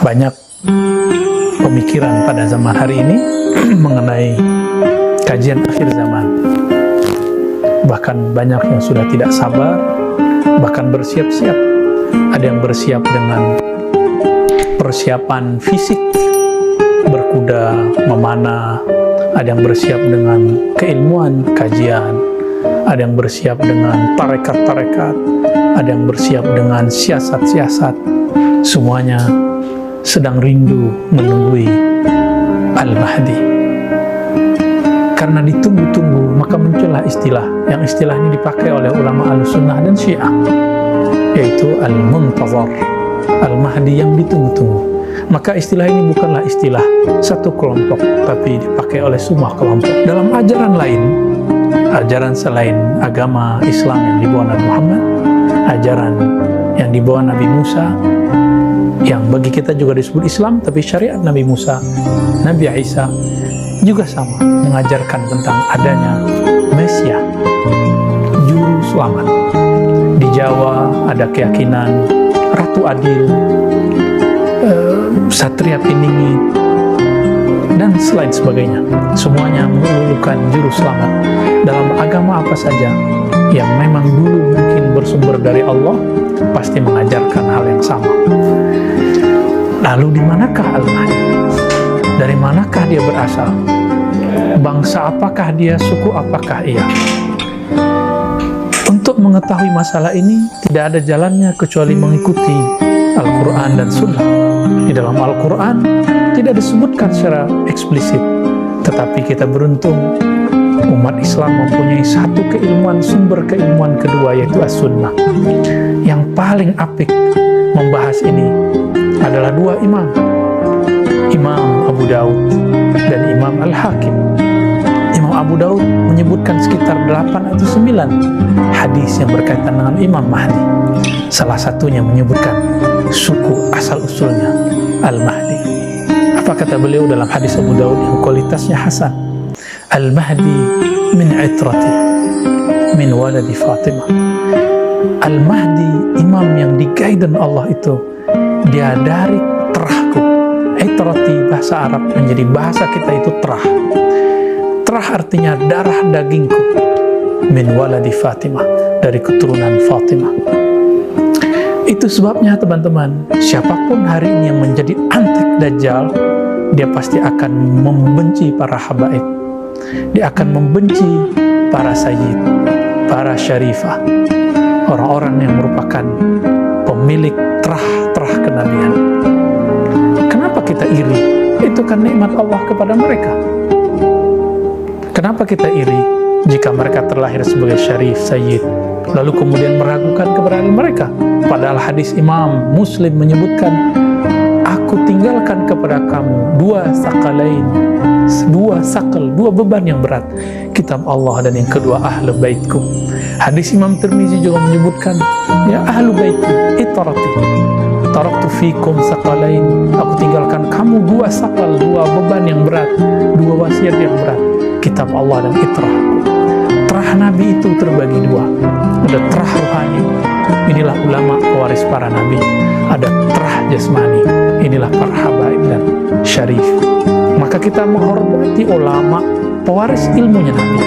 Banyak pemikiran pada zaman hari ini mengenai kajian akhir zaman. Bahkan banyak yang sudah tidak sabar, bahkan bersiap-siap. Ada yang bersiap dengan persiapan fisik, berkuda, memanah. Ada yang bersiap dengan keilmuan, kajian. Ada yang bersiap dengan tarekat-tarekat. Ada yang bersiap dengan siasat-siasat. Semuanya sedang rindu menunggui Al-Mahdi. Karena ditunggu-tunggu, maka muncullah istilah, yang istilah ini dipakai oleh ulama Ahlussunnah dan Syiah, yaitu Al-Muntazar, Al-Mahdi yang ditunggu-tunggu. Maka istilah ini bukanlah istilah satu kelompok, tapi dipakai oleh semua kelompok. Dalam ajaran lain, ajaran selain agama Islam yang dibawa Nabi Muhammad, ajaran yang dibawa Nabi Musa, yang bagi kita juga disebut Islam, tapi syariat Nabi Musa, Nabi Isa juga sama, mengajarkan tentang adanya Mesia, juru selamat. Di Jawa ada keyakinan Ratu Adil, Satria Piningit, dan selain sebagainya. Semuanya melulukan juru selamat. Dalam agama apa saja yang memang dulu mungkin bersumber dari Allah, pasti mengajarkan hal yang sama. Lalu di manakah Al-Mahdi? Dari manakah dia berasal? Bangsa apakah dia? Suku apakah ia? Untuk mengetahui masalah ini, tidak ada jalannya kecuali mengikuti Al-Quran dan Sunnah. Di dalam Al-Quran tidak disebutkan secara eksplisit, tetapi kita beruntung umat Islam mempunyai satu keilmuan, sumber keilmuan kedua, yaitu As-Sunnah. Yang paling apik membahas ini adalah dua imam, Imam Abu Daud dan Imam Al-Hakim. Imam Abu Daud menyebutkan sekitar 8 atau 9 hadis yang berkaitan dengan Imam Mahdi. Salah satunya menyebutkan suku asal-usulnya Al-Mahdi. Apa kata beliau dalam hadis Abu Daud yang kualitasnya hasan? Al-Mahdi min itrati, min waladi Fatimah. Al-Mahdi, imam yang digaiden Allah itu, dia dari terahku. Itrati bahasa Arab menjadi bahasa kita itu terah. Terah artinya darah dagingku. Min waladi Fatimah, dari keturunan Fatimah. Itu sebabnya teman-teman, siapapun hari ini yang menjadi antek Dajjal, dia pasti akan membenci para habaib. Dia akan membenci para sayyid, para syarifah, orang-orang yang merupakan pemilik terah-terah kenabian. Kenapa kita iri? Itu kan nikmat Allah kepada mereka. Kenapa kita iri jika mereka terlahir sebagai syarif, sayyid, lalu kemudian meragukan keberadaan mereka? Padahal hadis Imam Muslim menyebutkan, aku tinggalkan kepada kamu dua sakalain, dua beban yang berat, kitab Allah dan yang kedua ahlu baitku. Hadis Imam Tirmizi juga menyebutkan, ya ahlu baitku itarati, taraktu fikum sakalain, aku tinggalkan kamu dua sakal, dua beban yang berat, dua wasiat yang berat, kitab Allah dan itrah. Terah Nabi itu terbagi dua. Ada terah rohani, inilah ulama pewaris para nabi. Ada terah jasmani, inilah para habaib dan syarif. Maka kita menghormati ulama pewaris ilmunya Nabi.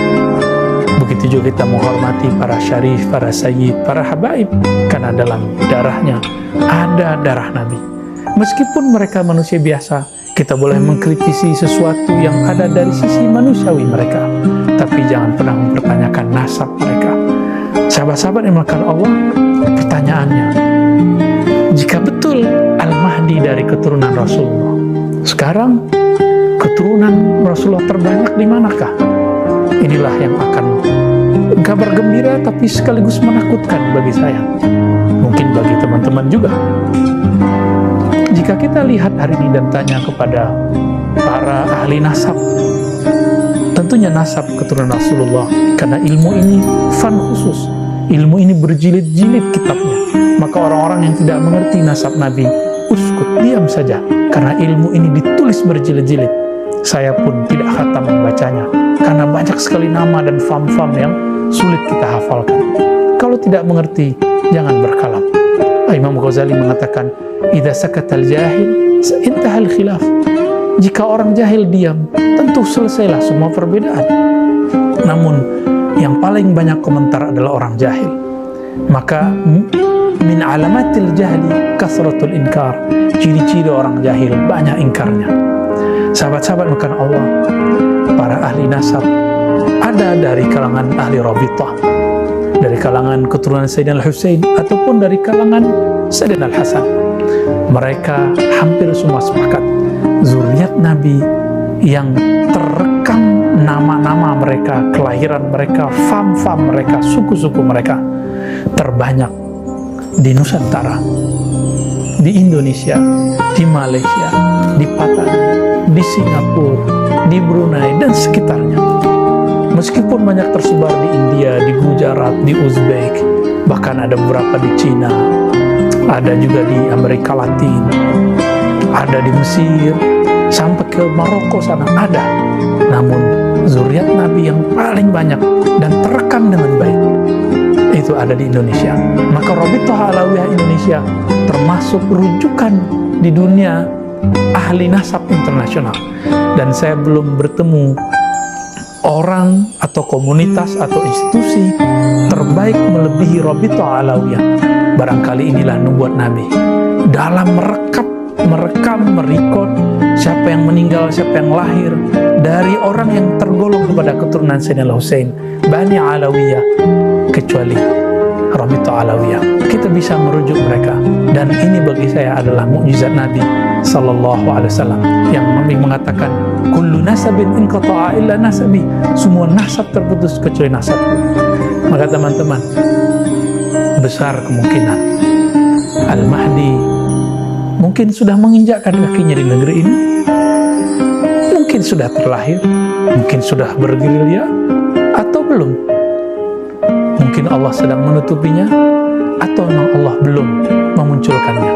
Begitu juga kita menghormati para syarif, para sayyid, para habaib, karena dalam darahnya ada darah Nabi. Meskipun mereka manusia biasa, kita boleh mengkritisi sesuatu yang ada dari sisi manusiawi mereka, tapi jangan pernah mempertanyakan nasab mereka. Sahabat-sahabat yang dimuliakan Allah, pertanyaannya, jika betul Al-Mahdi dari keturunan Rasulullah, sekarang keturunan Rasulullah terbanyak di manakah? Inilah yang akan kabar gembira tapi sekaligus menakutkan bagi saya, mungkin bagi teman-teman juga. Jika kita lihat hari ini dan tanya kepada para ahli nasab, tentunya nasab keturunan Rasulullah, karena ilmu ini fan khusus, ilmu ini berjilid-jilid kitabnya. Maka orang-orang yang tidak mengerti nasab Nabi, uskut, diam saja, karena ilmu ini ditulis berjilid-jilid. Saya pun tidak khatam membacanya, karena banyak sekali nama dan fam-fam yang sulit kita hafalkan. Kalau tidak mengerti, jangan berkalam. Imam Ghazali mengatakan, idza sakatal jahil intahal khilaf. Jika orang jahil diam, tentu selesailah semua perbedaan. Namun yang paling banyak komentar adalah orang jahil. Maka min alamatil jahli kasratul inkar. Ciri-ciri orang jahil banyak ingkarnya. Sahabat-sahabat bukan Allah, para ahli nasab ada dari kalangan ahli Rabithah, dari kalangan keturunan Sayyidina Al-Husain, ataupun dari kalangan Sayyidina Al-Hasan. Mereka hampir semua sepakat zuriat Nabi yang terekam nama-nama mereka, kelahiran mereka, fam-fam mereka, suku-suku mereka terbanyak di Nusantara, di Indonesia, di Malaysia, di Patani, di Singapura, di Brunei, dan sekitarnya. Meskipun banyak tersebar di India, di Gujarat, di Uzbek, bahkan ada beberapa di Cina, ada juga di Amerika Latin, ada di Mesir, sampai ke Maroko sana ada. Namun zuriat Nabi yang paling banyak dan terekam dengan baik itu ada di Indonesia. Maka Rabithah Alawiyah Indonesia termasuk rujukan di dunia ahli nasab internasional. Dan saya belum bertemu orang atau komunitas atau institusi terbaik melebihi Rabithah Alawiyah. Barangkali inilah nubuat Nabi dalam merekam, merekod siapa yang meninggal, siapa yang lahir dari orang yang tergolong kepada keturunan Sayyidina Al-Husain, Bani Alawiyah, kecuali Rabithah Alawiyah. Kita bisa merujuk mereka, dan ini bagi saya adalah mukjizat Nabi Sallallahu Alaihi Wasallam yang mengatakan kullu nasabin inqata'a illa nasabi, semua nasab terputus kecuali nasabku. Maka teman-teman, besar kemungkinan Al-Mahdi mungkin sudah menginjakkan kakinya di negeri ini, mungkin sudah terlahir, mungkin sudah bergerilya, atau belum. Mungkin Allah sedang menutupinya, atau memang Allah belum memunculkannya.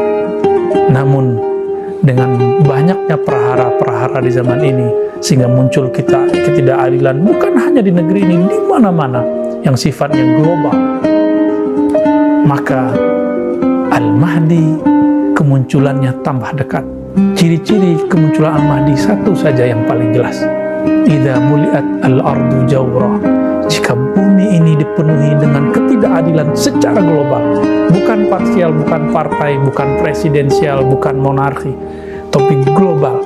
Namun dengan banyaknya perahara-perahara di zaman ini, sehingga muncul ketidakadilan bukan hanya di negeri ini, di mana-mana yang sifatnya global. Maka Al-Mahdi kemunculannya tambah dekat. Ciri-ciri kemunculan Al-Mahdi satu saja yang paling jelas. Idza muliat al-ardu jawra, jika bumi ini dipenuhi dengan ketidakadilan secara global, bukan parsial, bukan partai, bukan presidensial, bukan monarki, tapi global.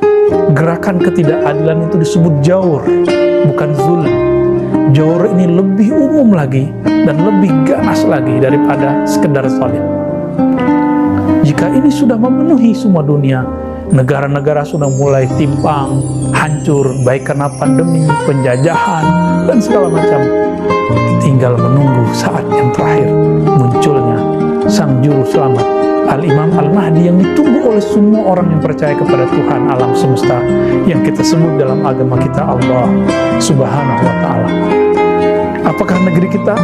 Gerakan ketidakadilan itu disebut jawr, bukan zulm. Jawr ini lebih umum lagi dan lebih ganas lagi daripada sekedar zalim. Jika ini sudah memenuhi semua dunia, negara-negara sudah mulai timpang, hancur, baik karena pandemi, penjajahan, dan segala macam. Tinggal menunggu saat yang terakhir munculnya sang juru selamat, Al-Imam Al-Mahdi, yang ditunggu oleh semua orang yang percaya kepada Tuhan alam semesta, yang kita sebut dalam agama kita Allah Subhanahu wa Ta'ala. Apakah negeri kita?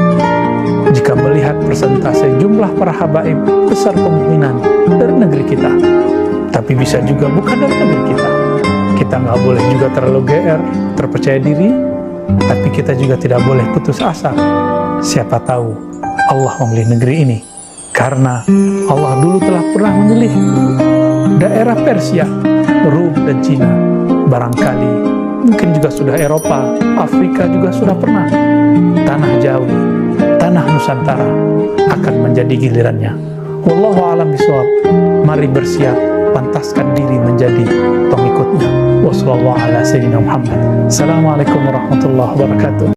Jika melihat persentase jumlah para habaib, besar kemungkinan dari negeri kita. Tapi bisa juga bukan dari negeri kita. Kita nggak boleh juga terlalu GR, terpercaya diri, tapi kita juga tidak boleh putus asa. Siapa tahu Allah memilih negeri ini, karena Allah dulu telah pernah memilih daerah Persia, Rum, dan Cina. Barangkali mungkin juga sudah Eropa, Afrika juga sudah pernah. Tanah Jawi, tanah Nusantara akan menjadi gilirannya. Wallahu a'lam bishawab. Mari bersiap, pantaskan diri menjadi pengikutnya. Wassallallahu ala sayyidina Muhammad. Assalamualaikum warahmatullahi wabarakatuh.